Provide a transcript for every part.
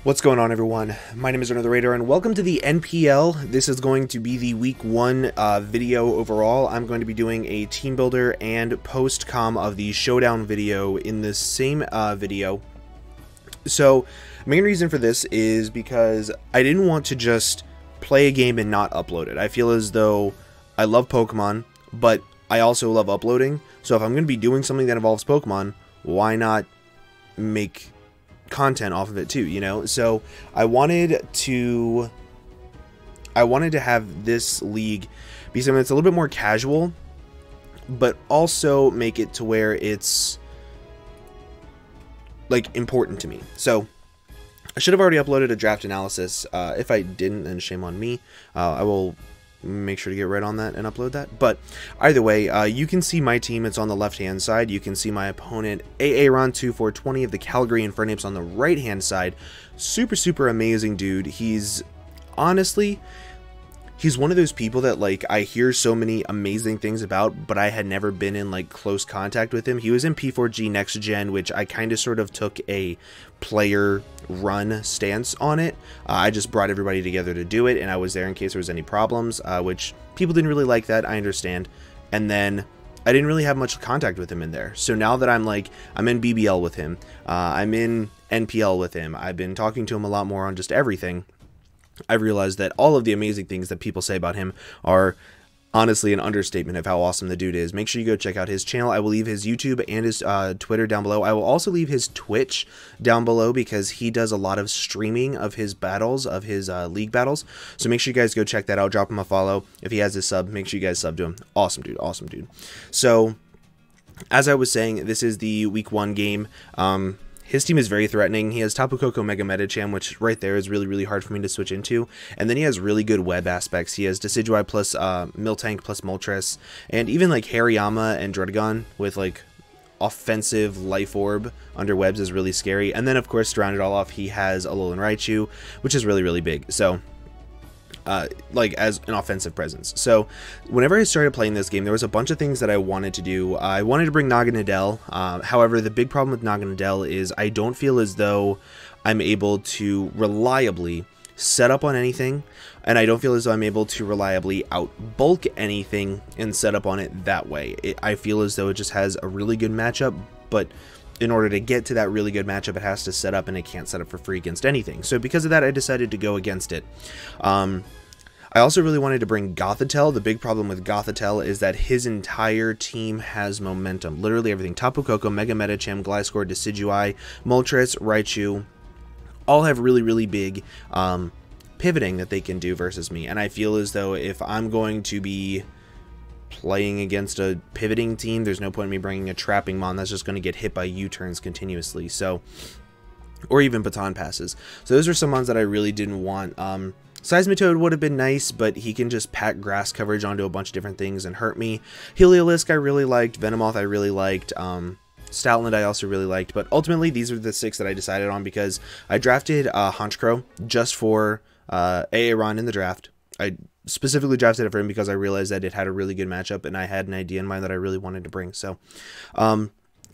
What's going on, everyone? My name is Another Raider, and welcome to the NPL. This is going to be the week 1 video overall. I'm going to be doing a team builder and post-com of the showdown video in this same video. So, main reason for this is because I didn't want to just play a game and not upload it. I feel as though I love Pokemon, but I also love uploading. So if I'm going to be doing something that involves Pokemon, why not make content off of it too, you know? So I wanted to have this league be something that's a little bit more casual, but also make it to where it's like important to me. So I should have already uploaded a draft analysis. If I didn't, then shame on me. I will make sure to get right on that and upload that. But either way, you can see my team. It's on the left hand side. You can see my opponent, Aaron2420 of the Calgary Infernapes, on the right hand side. Super amazing dude. He's honestly, he's one of those people that, like, I hear so many amazing things about, but I had never been in like close contact with him. He was in P4G Next Gen, which I kind of sort of took a player run stance on it. I just brought everybody together to do it, and I was there in case there was any problems, which people didn't really like that, I understand. And then I didn't really have much contact with him in there. So now that I'm in BBL with him, I'm in NPL with him, I've been talking to him a lot more on just everything, I realized that all of the amazing things that people say about him are honestly an understatement of how awesome the dude is. Make sure you go check out his channel. I will leave his YouTube and his Twitter down below. I will also leave his Twitch down below because he does a lot of streaming of his battles, of his league battles. So make sure you guys go check that out. Drop him a follow. If he has his sub, make sure you guys sub to him. Awesome dude, awesome dude. So as I was saying, this is the week 1 game. His team is very threatening. He has Tapu Koko Mega Medicham, which right there is really hard for me to switch into. And then he has really good web aspects. He has Decidueye plus Miltank plus Moltres, and even like Hariyama and Dredagon with like offensive Life Orb under webs is really scary. And then of course, to round it all off, he has Alolan Raichu, which is really big. So like as an offensive presence. So whenever I started playing this game, there was a bunch of things that I wanted to do. I wanted to bring Naganadel. However, the big problem with Naganadel is I don't feel as though I'm able to reliably set up on anything, and I don't feel as though I'm able to reliably outbulk anything and set up on it that way. I feel as though it just has a really good matchup, but in order to get to that really good matchup, it has to set up, and it can't set up for free against anything. So because of that, I decided to go against it. I also really wanted to bring Gothitelle. The big problem with Gothitelle is that his entire team has momentum. Literally everything. Tapu Koko, Mega Medicham, Gliscor, Decidueye, Moltres, Raichu, all have really big pivoting that they can do versus me. And I feel as though if I'm going to be playing against a pivoting team, there's no point in me bringing a trapping mon that's just going to get hit by U-turns continuously. So, or even baton passes. So those are some mons that I really didn't want. Seismitoad would have been nice, but he can just pack grass coverage onto a bunch of different things and hurt me. Heliolisk I really liked, Venomoth I really liked, Stoutland I also really liked, but ultimately these are the 6 that I decided on because I drafted Honchkrow just for Aaron in the draft. I specifically drafted it for him because I realized that it had a really good matchup, and I had an idea in mind that I really wanted to bring. So,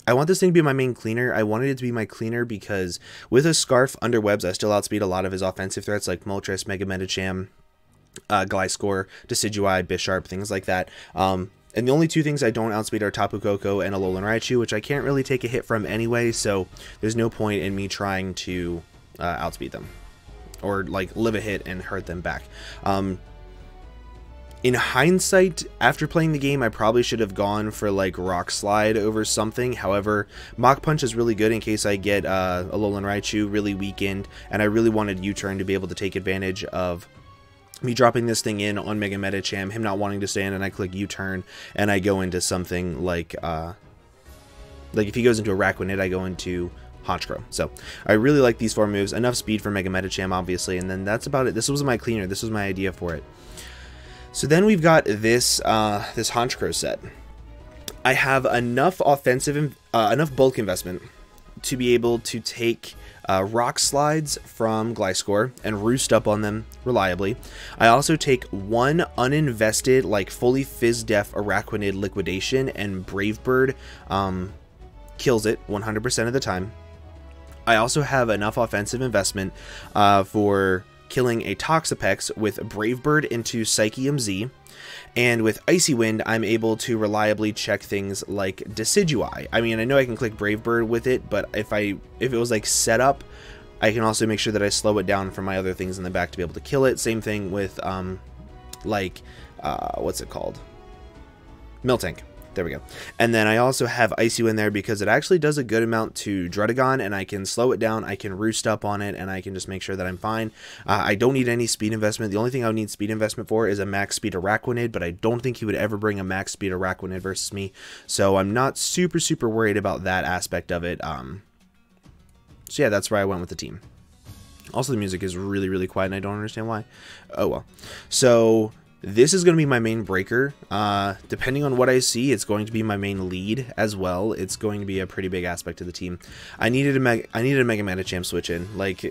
I want this thing to be my main cleaner. I wanted it to be my cleaner because with a Scarf under webs, I still outspeed a lot of his offensive threats like Moltres, Mega Medicham, Gliscor, Decidueye, Bisharp, things like that. And the only 2 things I don't outspeed are Tapu Koko and Alolan Raichu, which I can't really take a hit from anyway, so there's no point in me trying to outspeed them or like live a hit and hurt them back. In hindsight, after playing the game, I probably should have gone for like Rock Slide over something. However, Mach Punch is really good in case I get Alolan Raichu really weakened, and I really wanted U-turn to be able to take advantage of me dropping this thing in on Mega Medicham, him not wanting to stand, and I click U-turn, and I go into something like if he goes into a Araquanid, I go into Honchkrow. So I really like these 4 moves. Enough speed for Mega Medicham, obviously, and then that's about it. This was my cleaner. This was my idea for it. So then we've got this this Honchkrow set. I have enough enough bulk investment to be able to take Rock Slides from Gliscor and roost up on them reliably. I also take 1 uninvested, like fully Fizz-Def Araquanid Liquidation, and Brave Bird kills it 100% of the time. I also have enough offensive investment for killing a Toxapex with Brave Bird into Psychium Z. And with Icy Wind, I'm able to reliably check things like Decidui. I mean, I know I can click Brave Bird with it, but if it was like set up, I can also make sure that I slow it down from my other things in the back to be able to kill it. Same thing with, what's it called? Miltank. There we go. And then I also have Icy Wind there because it actually does a good amount to Drudagon, and I can slow it down, I can roost up on it, and I can just make sure that I'm fine. I don't need any speed investment. The only thing I would need speed investment for is a max speed Araquanid, but I don't think he would ever bring a max speed Araquanid versus me, so I'm not super worried about that aspect of it. So yeah, that's where I went with the team. Also, the music is really quiet, and I don't understand why. Oh well. So this is going to be my main breaker. Depending on what I see, it's going to be my main lead as well. It's going to be a pretty big aspect of the team. I needed a Mega Medicham switch in. Like,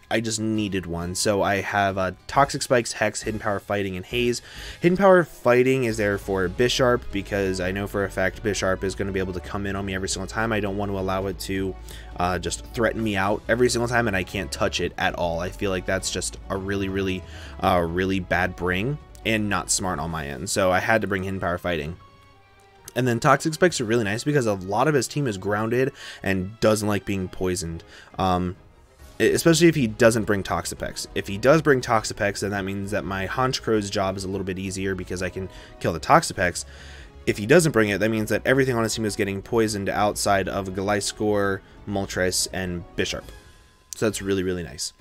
I just needed one. So I have Toxic Spikes, Hex, Hidden Power Fighting, and Haze. Hidden Power Fighting is there for Bisharp because I know for a fact Bisharp is going to be able to come in on me every single time. I don't want to allow it to just threaten me out every single time, and I can't touch it at all. I feel like that's just a really bad bring and not smart on my end. So I had to bring Hidden Power Fighting. And then Toxic Spikes are really nice because a lot of his team is grounded and doesn't like being poisoned. Especially if he doesn't bring Toxapex. If he does bring Toxapex, then that means that my Honchcrow's job is a little bit easier because I can kill the Toxapex. If he doesn't bring it, that means that everything on his team is getting poisoned outside of Gliscor, Moltres, and Bisharp. So that's really nice.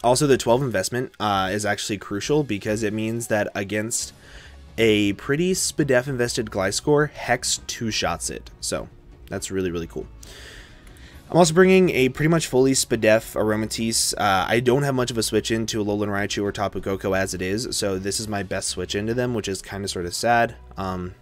Also, the 12 investment is actually crucial because it means that against a pretty Spadef invested Gliscor, Hex 2-shots it. So that's really cool. I'm also bringing a pretty much fully Spadef Aromatisse. I don't have much of a switch into Alolan Raichu or Tapu Koko as it is, so this is my best switch into them, which is kind of sort of sad. And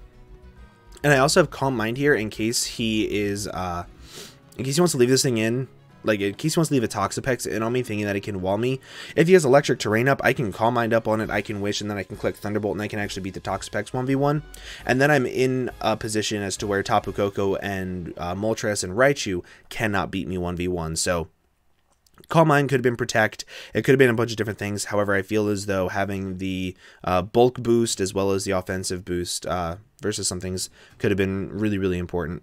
I also have Calm Mind here in case he is, in case he wants to leave this thing in. Like, in case he wants to leave a Toxapex in on me, thinking that it can wall me. If he has Electric Terrain up, I can Calm Mind up on it, I can Wish, and then I can click Thunderbolt, and I can actually beat the Toxapex 1v1. And then I'm in a position as to where Tapu Koko and Moltres and Raichu cannot beat me 1v1. So, Calm Mind could have been Protect. It could have been a bunch of different things. However, I feel as though having the bulk boost as well as the offensive boost versus some things could have been really important.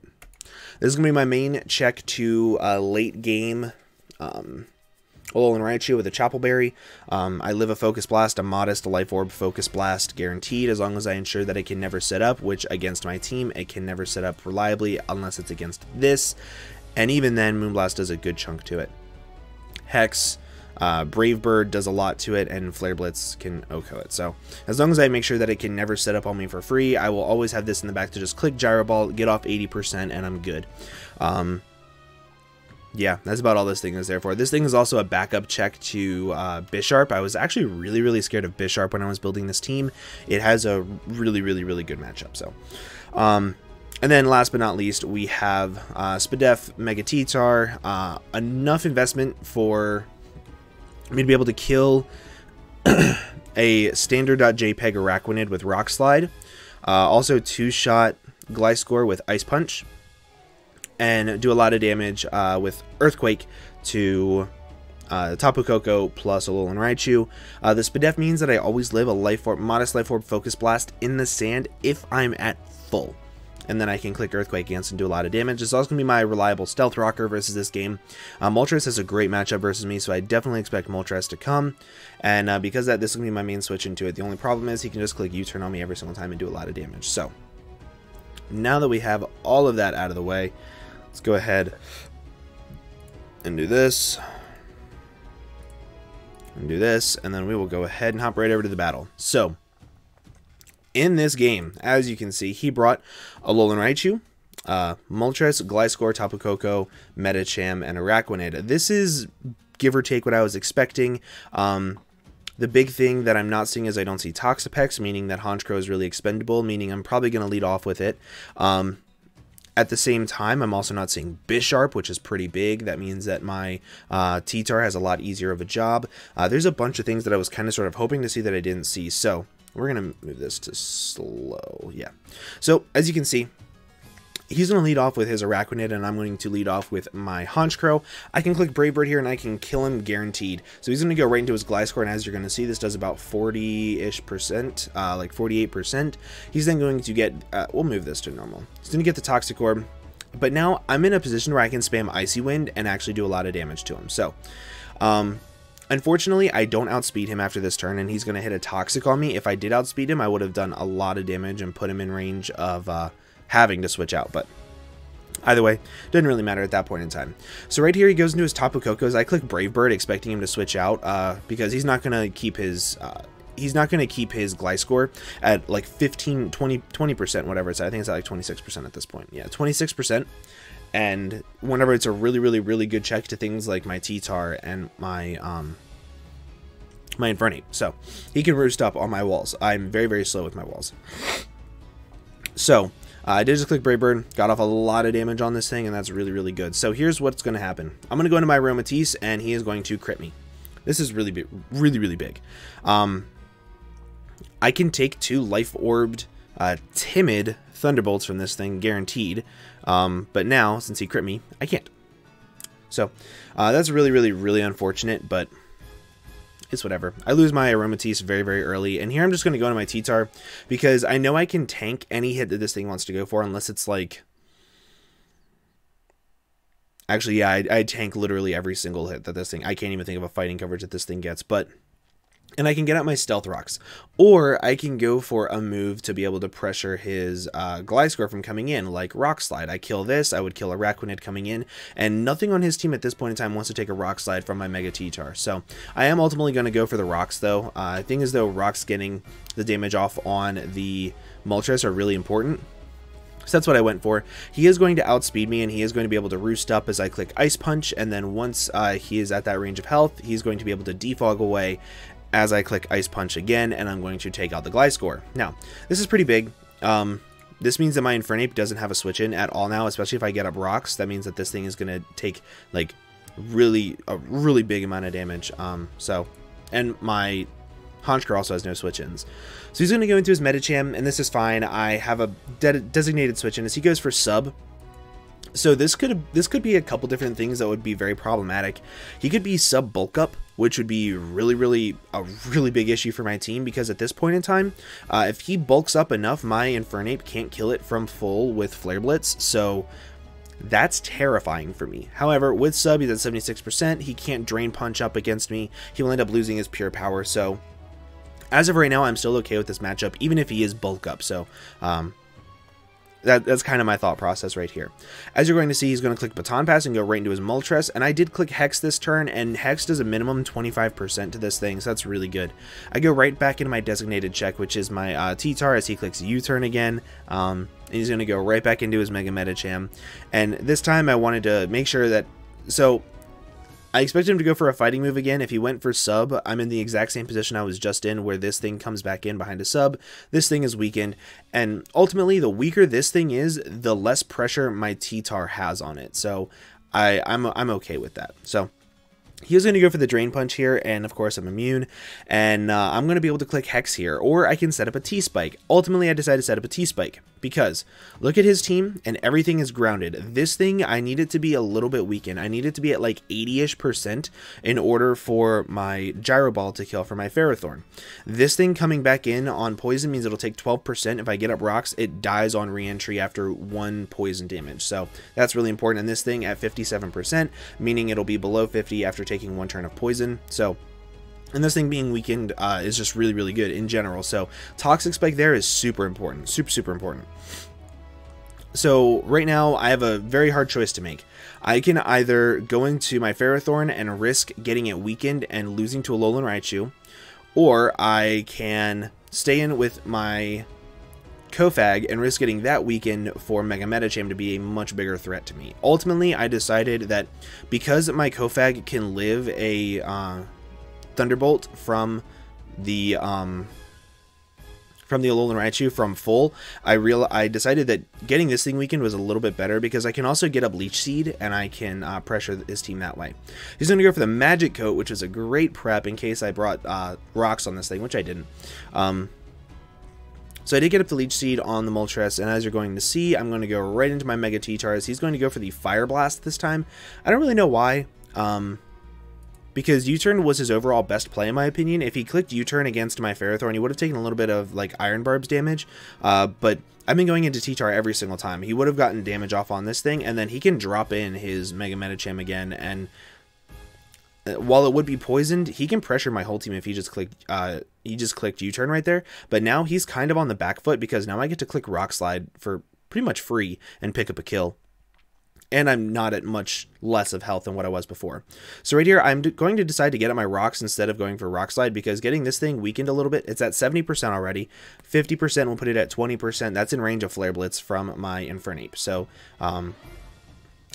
This is going to be my main check to late game Alolan Raichu with a Chapel Berry. I live a Focus Blast, a modest Life Orb Focus Blast guaranteed as long as I ensure that it can never set up, which against my team, it can never set up reliably unless it's against this. And even then, Moonblast does a good chunk to it. Hex, Brave Bird does a lot to it, and Flare Blitz can OHKO it. So as long as I make sure that it can never set up on me for free, I will always have this in the back to just click Gyro Ball, get off 80%, and I'm good. Yeah, that's about all this thing is there for. This thing is also a backup check to Bisharp. I was actually really scared of Bisharp when I was building this team. It has a really good matchup. So, and then last but not least, we have Spadef, Mega T-Tar, enough investment for me to be able to kill a standard.jpg Araquanid with Rock Slide. Also 2-shot Gliscor with Ice Punch. And do a lot of damage with Earthquake to Tapu Koko plus Alolan Raichu. The Spadef means that I always live a modest Life Orb Focus Blast in the sand if I'm at full. And then I can click Earthquake against and do a lot of damage. It's also going to be my reliable Stealth Rocker versus this game. Moltres has a great matchup versus me, so I definitely expect Moltres to come. And because of that, this is going to be my main switch into it. The only problem is he can just click U-turn on me every single time and do a lot of damage. So, now that we have all of that out of the way, let's go ahead and do this. And do this, and then we will go ahead and hop right over to the battle. So, in this game, as you can see, he brought Alolan Raichu, Moltres, Gliscor, Tapu Koko, Medicham, and Araquanid. This is give or take what I was expecting. The big thing that I'm not seeing is I don't see Toxapex, meaning that Honchkrow is really expendable, meaning I'm probably going to lead off with it. At the same time, I'm also not seeing Bisharp, which is pretty big. That means that my T-Tar has a lot easier of a job. There's a bunch of things that I was kind of sort of hoping to see that I didn't see. So we're going to move this to slow. Yeah. So as you can see, he's going to lead off with his Araquanid, and I'm going to lead off with my Honchkrow. I can click Brave Bird here, and I can kill him guaranteed. So he's going to go right into his Gliscor, and as you're going to see, this does about 40-ish%, like 48%. He's then going to get, we'll move this to normal. He's going to get the Toxic Orb, but now I'm in a position where I can spam Icy Wind and actually do a lot of damage to him. So, unfortunately, I don't outspeed him after this turn, and he's going to hit a Toxic on me. If I did outspeed him, I would have done a lot of damage and put him in range of having to switch out, but either way, didn't really matter at that point in time. So right here, he goes into his Tapu Kokos. I click Brave Bird, expecting him to switch out, because he's not going to keep his Gliscor at like 20%, whatever it's at. I think it's at like 26% at this point. Yeah, 26%. And whenever it's a really good check to things like my T-Tar and my Infernape. So he can roost up on my walls. I'm very slow with my walls. So I did just click Brave Bird, got off a lot of damage on this thing, and that's really good. So here's what's going to happen. I'm going to go into my Aromatisse, and he is going to crit me. This is really big, really big. I can take 2 Life-Orbed, Timid Thunderbolts from this thing, guaranteed. But now, since he crit me, I can't. So that's really unfortunate, but it's whatever. I lose my Aromatisse very early, and here I'm just going to go into my T-Tar, because I know I can tank any hit that this thing wants to go for, unless it's like... Actually, yeah, I tank literally every single hit that this thing... I can't even think of a fighting coverage that this thing gets, but... And I can get out my Stealth Rocks, or I can go for a move to be able to pressure his Gliscor from coming in, like Rock Slide. I kill this, I would kill a Araquanid coming in, and nothing on his team at this point in time wants to take a Rock Slide from my Mega T-Tar. So I am ultimately going to go for the Rocks, though. I think as though Rocks getting the damage off on the Moltres are really important. So that's what I went for. He is going to outspeed me, and he is going to be able to roost up as I click Ice Punch, and then once he is at that range of health, he's going to be able to defog away as I click Ice Punch again, and I'm going to take out the Gliscor. Now, this is pretty big. This means that my Infernape doesn't have a switch in at all now, especially if I get up Rocks. That means that this thing is going to take, like, a really big amount of damage. And my Honchkrow also has no switch-ins. So he's going to go into his Medicham, and this is fine. I have a designated switch-in as he goes for Sub. So this could be a couple different things that would be very problematic. He could be Sub Bulk Up, which would be a really big issue for my team, because at this point in time, if he bulks up enough, my Infernape can't kill it from full with Flare Blitz, so that's terrifying for me. However, with Sub, he's at 76%, he can't Drain Punch up against me, he will end up losing his Pure Power, so as of right now, I'm still okay with this matchup, even if he is Bulk Up, so that's kind of my thought process right here. As you're going to see, he's going to click Baton Pass and go right into his Moltres, and I did click Hex this turn, and Hex does a minimum 25% to this thing, so that's really good. I go right back into my designated check, which is my T-Tar, as he clicks U-Turn again, and he's going to go right back into his Mega Medicham, and this time I wanted to make sure that... So I expected him to go for a fighting move again. If he went for Sub, I'm in the exact same position I was just in, where this thing comes back in behind a Sub. This thing is weakened, and ultimately, the weaker this thing is, the less pressure my T-Tar has on it. So I'm okay with that. So he was going to go for the Drain Punch here, and of course I'm immune, and I'm going to be able to click Hex here, or I can set up a T-Spike. Ultimately, I decided to set up a T-Spike, because look at his team, and everything is grounded. This thing, I need it to be a little bit weakened. I need it to be at like 80-ish% in order for my Gyro Ball to kill for my Ferrothorn. This thing coming back in on Poison means it'll take 12%. If I get up Rocks, it dies on re-entry after 1 Poison damage, so that's really important. And this thing at 57%, meaning it'll be below 50 after taking 1 turn of Poison, so... And this thing being weakened is just really good in general. So Toxic Spike there is super important. Super important. So right now I have a very hard choice to make. I can either go into my Ferrothorn and risk getting it weakened and losing to a Alolan Raichu, or I can stay in with my Kofag and risk getting that weakened for Mega Medicham to be a much bigger threat to me. Ultimately, I decided that because my Kofag can live a Thunderbolt from the Alolan Raichu from full, I decided that getting this thing weakened was a little bit better, because I can also get up Leech Seed and I can pressure his team that way. He's going to go for the Magic Coat, which is a great prep in case I brought Rocks on this thing, which I didn't. So I did get up the Leech Seed on the Moltres, and as you're going to see, I'm going to go right into my Mega T-Tars. He's going to go for the Fire Blast this time. I don't really know why, because U-Turn was his overall best play in my opinion. If he clicked U-Turn against my Ferrothorn, he would have taken a little bit of like Iron Barbs damage, but I've been going into T-Tar every single time. He would have gotten damage off on this thing, and then he can drop in his Mega Medicham again, and while it would be poisoned, he can pressure my whole team if he just clicked U-Turn right there. But now he's kind of on the back foot because now I get to click Rock Slide for pretty much free and pick up a kill. And I'm not at much less of health than what I was before. So right here, I'm going to decide to get at my rocks instead of going for Rock Slide, because getting this thing weakened a little bit. It's at 70% already. 50% will put it at 20%. That's in range of Flare Blitz from my Infernape. So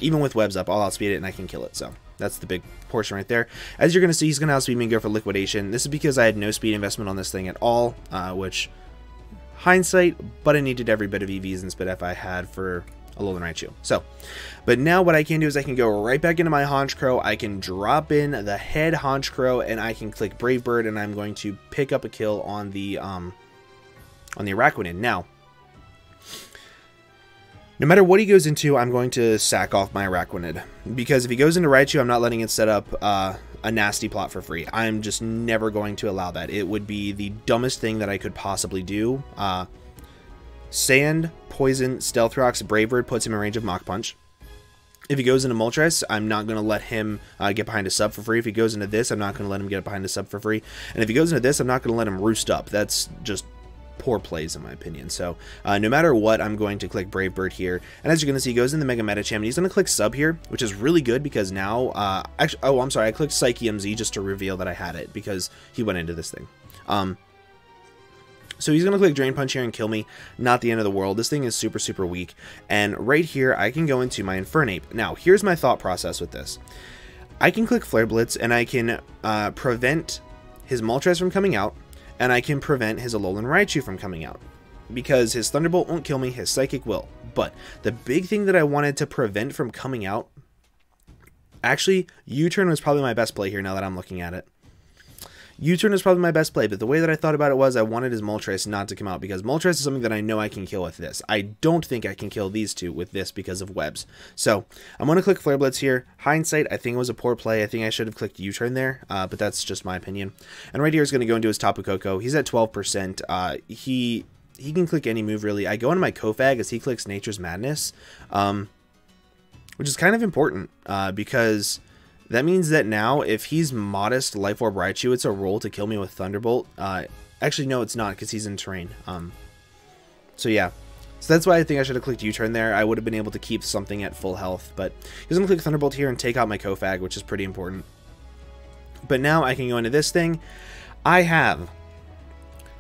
even with webs up, I'll outspeed it and I can kill it. So that's the big portion right there. As you're going to see, he's going to outspeed me and go for Liquidation. This is because I had no speed investment on this thing at all, which hindsight, but I needed every bit of EVs and speed if I had for Alolan Raichu. So, but now what I can do is I can go right back into my Honchkrow, I can drop in the head Honchkrow, and I can click Brave Bird, and I'm going to pick up a kill on the Araquanid. Now, no matter what he goes into, I'm going to sack off my Araquanid, because if he goes into Raichu, I'm not letting it set up a nasty plot for free. I'm just never going to allow that. It would be the dumbest thing that I could possibly do. Sand, Poison, Stealth Rocks, Brave Bird puts him in range of Mach Punch. If he goes into Moltres, I'm not going to let him get behind a sub for free. If he goes into this, I'm not going to let him get behind a sub for free. And if he goes into this, I'm not going to let him roost up. That's just poor plays in my opinion. So no matter what, I'm going to click Brave Bird here. And as you're going to see, he goes in the Mega Medicham, and he's going to click Sub here, which is really good because now, actually, oh, I'm sorry, I clicked Psyche MZ just to reveal that I had it because he went into this thing. So he's going to click Drain Punch here and kill me. Not the end of the world. This thing is super, super weak. And right here, I can go into my Infernape. Now, here's my thought process with this. I can click Flare Blitz, and I can prevent his Moltres from coming out, and I can prevent his Alolan Raichu from coming out. Because his Thunderbolt won't kill me, his Psychic will. But the big thing that I wanted to prevent from coming out... Actually, U-Turn was probably my best play here now that I'm looking at it. U-Turn is probably my best play, but the way that I thought about it was I wanted his Moltres not to come out, because Moltres is something that I know I can kill with this. I don't think I can kill these two with this because of webs. So I'm going to click Flare Blitz here. Hindsight, I think it was a poor play. I think I should have clicked U-Turn there, but that's just my opinion. And right here is going to go into his Tapu Koko. He's at 12%. He can click any move, really. I go into my Kofag as he clicks Nature's Madness, which is kind of important because... that means that now, if he's Modest Life Orb Raichu, it's a roll to kill me with Thunderbolt. Actually, no, it's not, because he's in terrain. So yeah. So that's why I think I should have clicked U-Turn there. I would have been able to keep something at full health. But he's going to click Thunderbolt here and take out my Kofag, which is pretty important. But now I can go into this thing. I have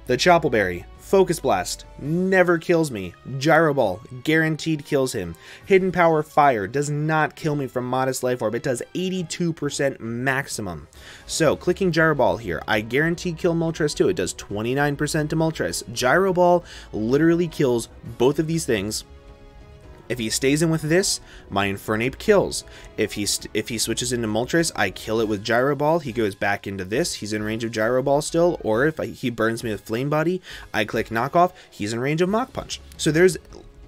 the Chople Berry. Focus Blast never kills me. Gyro Ball guaranteed kills him. Hidden Power Fire does not kill me from Modest Life Orb. It does 82% maximum. So clicking Gyro Ball here, I guarantee kill Moltres too. It does 29% to Moltres. Gyro Ball literally kills both of these things. If he stays in with this, my Infernape kills. If he switches into Moltres, I kill it with Gyro Ball. He goes back into this. He's in range of Gyro Ball still. Or if he burns me with Flame Body, I click Knockoff. He's in range of Mach Punch. So there's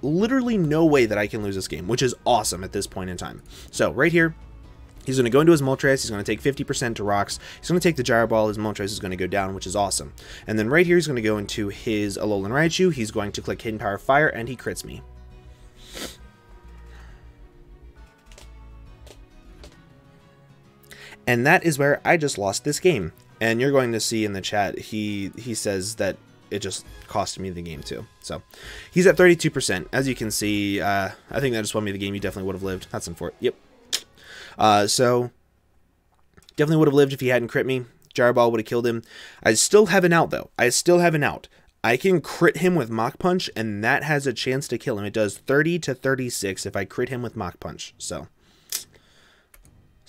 literally no way that I can lose this game, which is awesome at this point in time. So right here, he's going to go into his Moltres. He's going to take 50% to rocks. He's going to take the Gyro Ball. His Moltres is going to go down, which is awesome. And then right here, he's going to go into his Alolan Raichu. He's going to click Hidden Power Fire, and he crits me. And that is where I just lost this game. And you're going to see in the chat, he says that it just cost me the game too. So he's at 32%. As you can see, I think that just won me the game. You definitely would have lived. That's unfortunate. Yep. So definitely would have lived if he hadn't crit me. Gyro Ball would have killed him. I still have an out though. I still have an out. I can crit him with Mach Punch, and that has a chance to kill him. It does 30 to 36 if I crit him with Mach Punch. So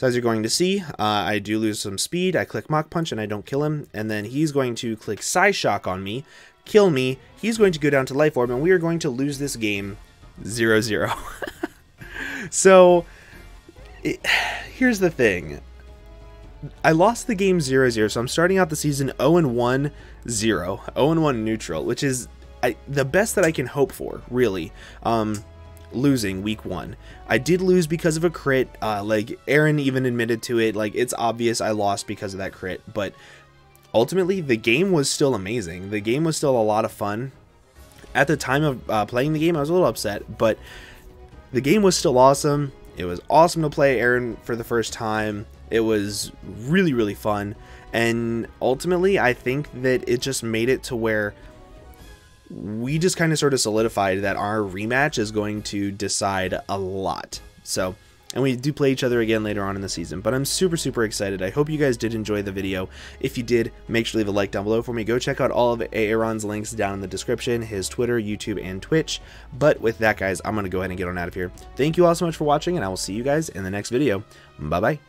as you're going to see, I do lose some speed. I click Mach Punch and I don't kill him. And then he's going to click Psyshock on me, kill me. He's going to go down to Life Orb, and we are going to lose this game 0-0. So here's the thing. I lost the game 0-0, so I'm starting out the season 0-1-0. 0-1 neutral, which is the best that I can hope for, really. Losing week 1. I did lose because of a crit. Like Aaron even admitted to it. Like, it's obvious I lost because of that crit, but ultimately the game was still amazing. The game was still a lot of fun. At the time of playing the game, I was a little upset, but the game was still awesome. It was awesome to play Aaron for the first time. It was really, really fun. And ultimately, I think that it just made it to where we just kind of sort of solidified that our rematch is going to decide a lot. So, and we do play each other again later on in the season, but I'm super, super excited. I hope you guys did enjoy the video. If you did, make sure to leave a like down below for me. Go check out all of Aaron's links down in the description, his Twitter, YouTube, and Twitch. But with that, guys, I'm going to go ahead and get on out of here. Thank you all so much for watching, and I will see you guys in the next video. Bye-bye.